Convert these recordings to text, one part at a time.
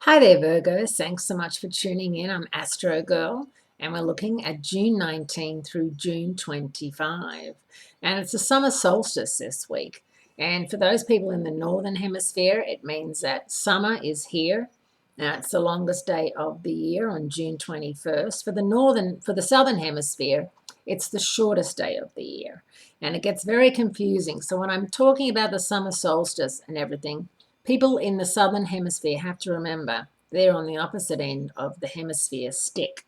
Hi there, Virgos. Thanks so much for tuning in. I'm Astrogirl, and we're looking at June 19 through June 25. And it's the summer solstice this week. And for those people in the Northern Hemisphere, it means that summer is here. Now, it's the longest day of the year on June 21st. For the Southern Hemisphere, it's the shortest day of the year. And it gets very confusing. So when I'm talking about the summer solstice and everything, people in the Southern Hemisphere have to remember they're on the opposite end of the hemisphere stick.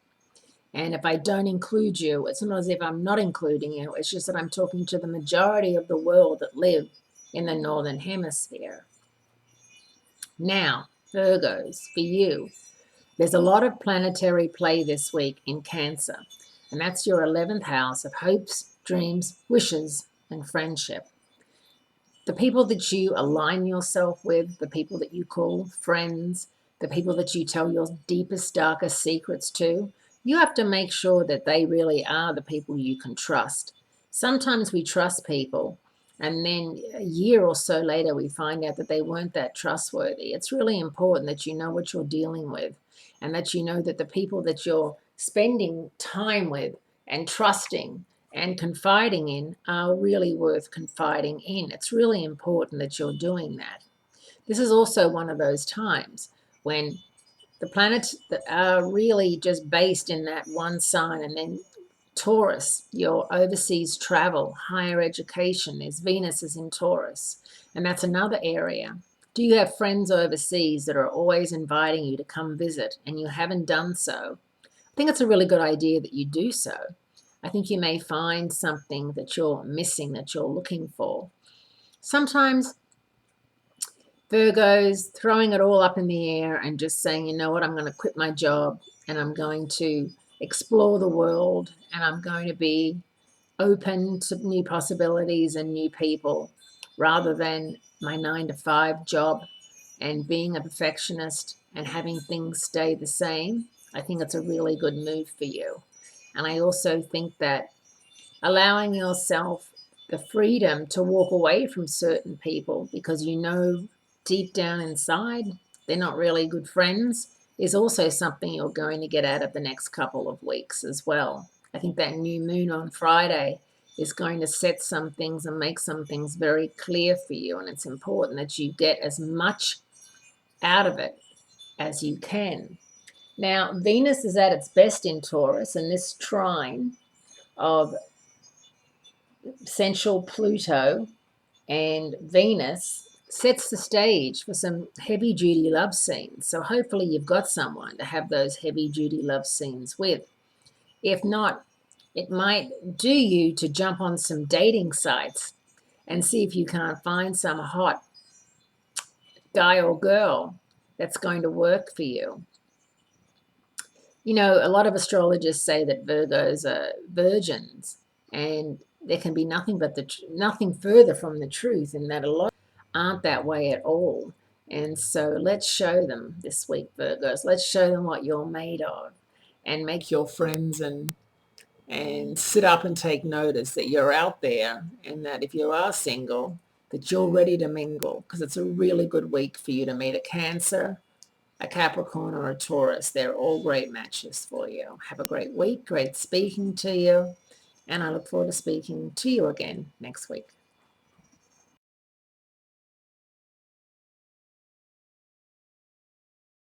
And if I don't include you, it's not as if I'm not including you. It's just that I'm talking to the majority of the world that live in the Northern Hemisphere. Now, Virgos, for you, there's a lot of planetary play this week in Cancer, and that's your 11th house of hopes, dreams, wishes, and friendship. The people that you align yourself with, the people that you call friends, the people that you tell your deepest, darkest secrets to, you have to make sure that they really are the people you can trust. Sometimes we trust people, and then a year or so later, we find out that they weren't that trustworthy. It's really important that you know what you're dealing with and that you know that the people that you're spending time with and trusting and confiding in are really worth confiding in. It's really important that you're doing that. This is also one of those times when the planets that are really just based in that one sign, and then Taurus, your overseas travel, higher education, there's Venus is in Taurus, and that's another area. Do you have friends overseas that are always inviting you to come visit and you haven't done so? I think it's a really good idea that you do so. I think you may find something that you're missing, that you're looking for. Sometimes Virgos throwing it all up in the air and just saying, you know what, I'm going to quit my job and I'm going to explore the world and I'm going to be open to new possibilities and new people rather than my 9 to 5 job and being a perfectionist and having things stay the same. I think it's a really good move for you. And I also think that allowing yourself the freedom to walk away from certain people because you know deep down inside they're not really good friends is also something you're going to get out of the next couple of weeks as well. I think that new moon on Friday is going to set some things and make some things very clear for you, and it's important that you get as much out of it as you can. Now, Venus is at its best in Taurus, and this trine of central Pluto and Venus sets the stage for some heavy duty love scenes. So hopefully you've got someone to have those heavy duty love scenes with. If not, it might do you to jump on some dating sites and see if you can't find some hot guy or girl that's going to work for you. You know, a lot of astrologers say that Virgos are virgins, and there can be nothing further from the truth, in that a lot aren't that way at all. And so let's show them this week, Virgos. Let's show them what you're made of, and make your friends and sit up and take notice that you're out there, and that if you are single, that you're ready to mingle, because it's a really good week for you to meet a Cancer, a Capricorn, or a Taurus. They're all great matches for you. Have a great week. Great speaking to you. And I look forward to speaking to you again next week.